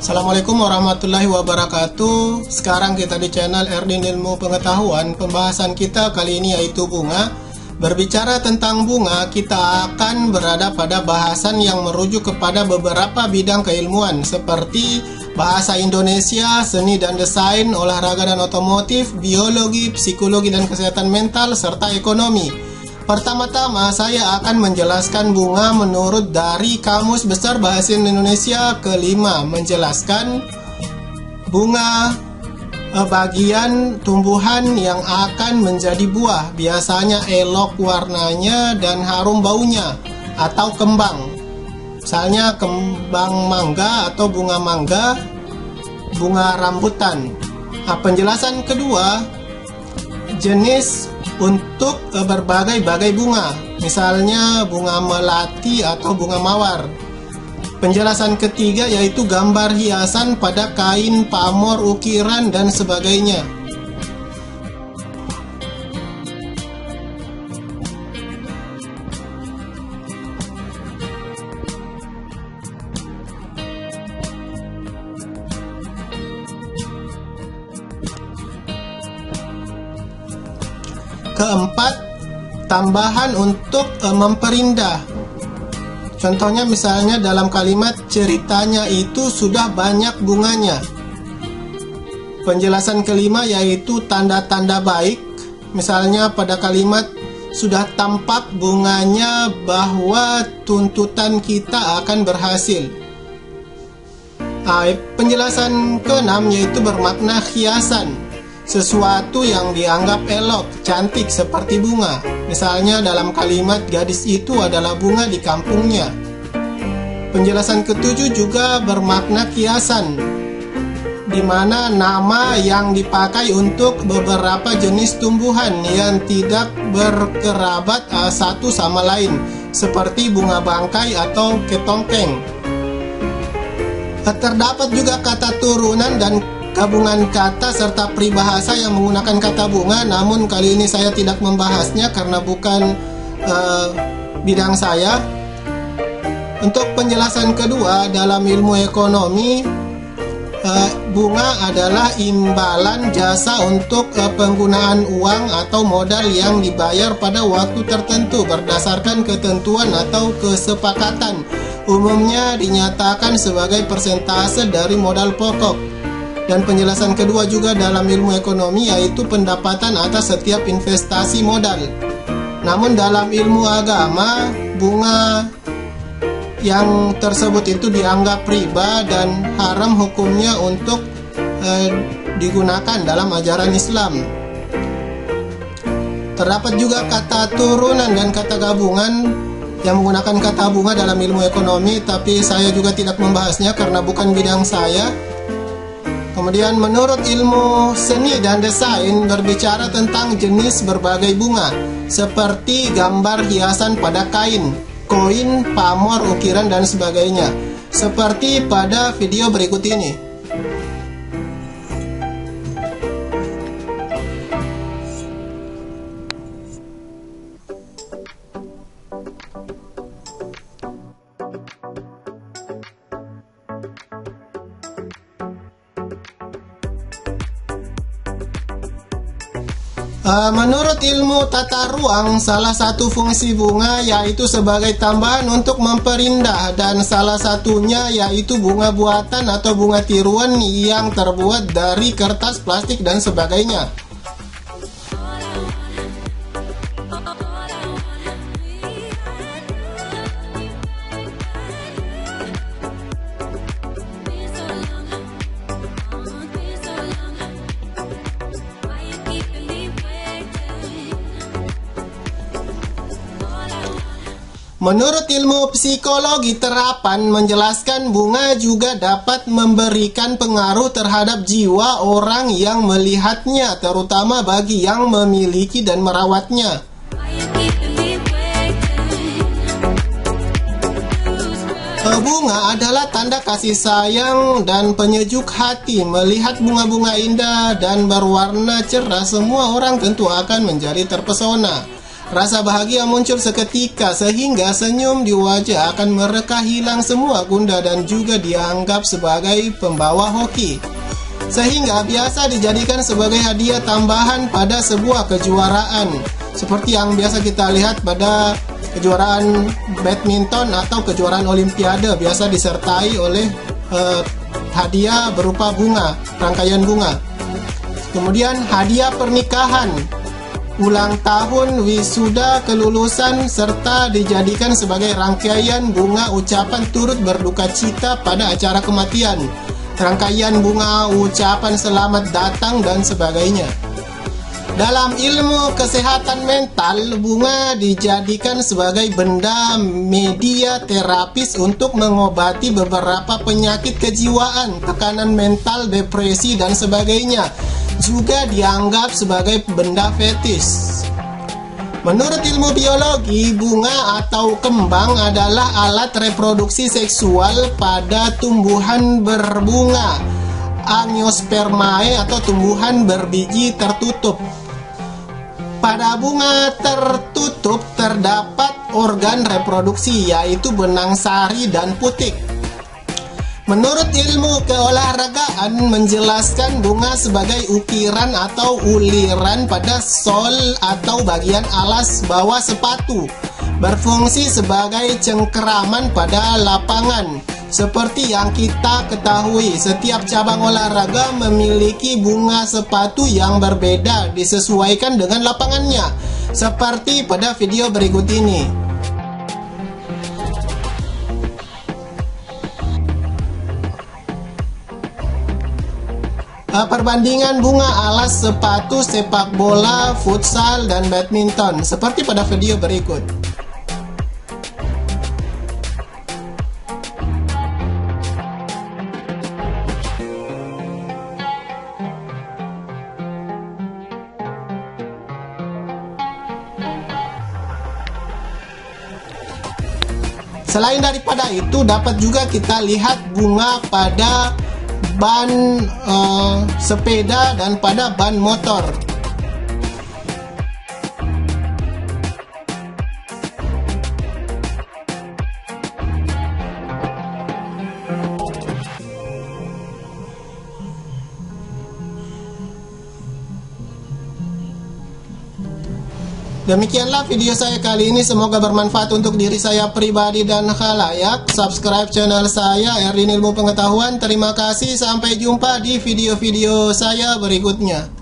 Assalamualaikum warahmatullahi wabarakatuh. Sekarang kita di channel Erdin Ilmu Pengetahuan. Pembahasan kita kali ini yaitu bunga. Berbicara tentang bunga, kita akan berada pada bahasan yang merujuk kepada beberapa bidang keilmuan seperti bahasa Indonesia, seni dan desain, olahraga dan otomotif, biologi, psikologi dan kesehatan mental, serta ekonomi. Pertama-tama saya akan menjelaskan bunga menurut dari Kamus Besar Bahasa Indonesia kelima, menjelaskan bunga bagian tumbuhan yang akan menjadi buah, biasanya elok warnanya dan harum baunya, atau kembang, misalnya kembang mangga atau bunga mangga, bunga rambutan. Penjelasan kedua, jenis untuk berbagai-bagai bunga, misalnya bunga melati atau bunga mawar. Penjelasan ketiga yaitu gambar hiasan pada kain, pamor, ukiran, dan sebagainya. Keempat, tambahan untuk memperindah. Contohnya misalnya dalam kalimat ceritanya itu sudah banyak bunganya. Penjelasan kelima yaitu tanda-tanda baik. Misalnya pada kalimat sudah tampak bunganya bahwa tuntutan kita akan berhasil. Penjelasan keenam yaitu bermakna hiasan, sesuatu yang dianggap elok, cantik seperti bunga. Misalnya dalam kalimat gadis itu adalah bunga di kampungnya. Penjelasan ketujuh juga bermakna kiasan, di mana nama yang dipakai untuk beberapa jenis tumbuhan yang tidak berkerabat satu sama lain, seperti bunga bangkai atau ketongkeng. Terdapat juga kata turunan dan gabungan kata serta peribahasa yang menggunakan kata bunga, namun kali ini saya tidak membahasnya karena bukan bidang saya. Untuk penjelasan kedua, dalam ilmu ekonomi, bunga adalah imbalan jasa untuk penggunaan uang atau modal yang dibayar pada waktu tertentu berdasarkan ketentuan atau kesepakatan. Umumnya dinyatakan sebagai persentase dari modal pokok. Dan penjelasan kedua juga dalam ilmu ekonomi yaitu pendapatan atas setiap investasi modal. Namun dalam ilmu agama, bunga yang tersebut itu dianggap riba dan haram hukumnya untuk digunakan dalam ajaran Islam. Terdapat juga kata turunan dan kata gabungan yang menggunakan kata bunga dalam ilmu ekonomi, tapi saya juga tidak membahasnya karena bukan bidang saya. Kemudian menurut ilmu seni dan desain berbicara tentang jenis berbagai bunga seperti gambar hiasan pada kain, koin, pamor, ukiran, dan sebagainya, seperti pada video berikut ini. Menurut ilmu tata ruang, salah satu fungsi bunga yaitu sebagai tambahan untuk memperindah, dan salah satunya yaitu bunga buatan atau bunga tiruan yang terbuat dari kertas, plastik, dan sebagainya. Menurut ilmu psikologi terapan menjelaskan bunga juga dapat memberikan pengaruh terhadap jiwa orang yang melihatnya, terutama bagi yang memiliki dan merawatnya. Bunga adalah tanda kasih sayang dan penyejuk hati. Melihat bunga-bunga indah dan berwarna cerah, semua orang tentu akan menjadi terpesona. Rasa bahagia muncul seketika sehingga senyum di wajah akan mereka hilang semua gundah dan juga dianggap sebagai pembawa hoki. Sehingga biasa dijadikan sebagai hadiah tambahan pada sebuah kejuaraan. Seperti yang biasa kita lihat pada kejuaraan badminton atau kejuaraan olimpiade, biasa disertai oleh hadiah berupa bunga, rangkaian bunga. Kemudian hadiah pernikahan, ulang tahun, wisuda, kelulusan, serta dijadikan sebagai rangkaian bunga ucapan turut berduka cita pada acara kematian, rangkaian bunga ucapan selamat datang, dan sebagainya. Dalam ilmu kesehatan mental, bunga dijadikan sebagai benda media terapis untuk mengobati beberapa penyakit kejiwaan, tekanan mental, depresi, dan sebagainya. Juga dianggap sebagai benda fetis. Menurut ilmu biologi, bunga atau kembang adalah alat reproduksi seksual pada tumbuhan berbunga, Angiospermae, atau tumbuhan berbiji tertutup. Pada bunga tertutup terdapat organ reproduksi, yaitu benang sari dan putik. Menurut ilmu keolahragaan menjelaskan bunga sebagai ukiran atau uliran pada sol atau bagian alas bawah sepatu, berfungsi sebagai cengkeraman pada lapangan. Seperti yang kita ketahui, setiap cabang olahraga memiliki bunga sepatu yang berbeda disesuaikan dengan lapangannya, seperti pada video berikut ini. Perbandingan bunga alas sepatu sepak bola, futsal, dan badminton, seperti pada video berikut. Selain daripada itu, dapat juga kita lihat bunga pada ban sepeda dan pada ban motor. Demikianlah video saya kali ini, semoga bermanfaat untuk diri saya pribadi dan khalayak. Subscribe channel saya, Erdin Ilmu Pengetahuan. Terima kasih, sampai jumpa di video-video saya berikutnya.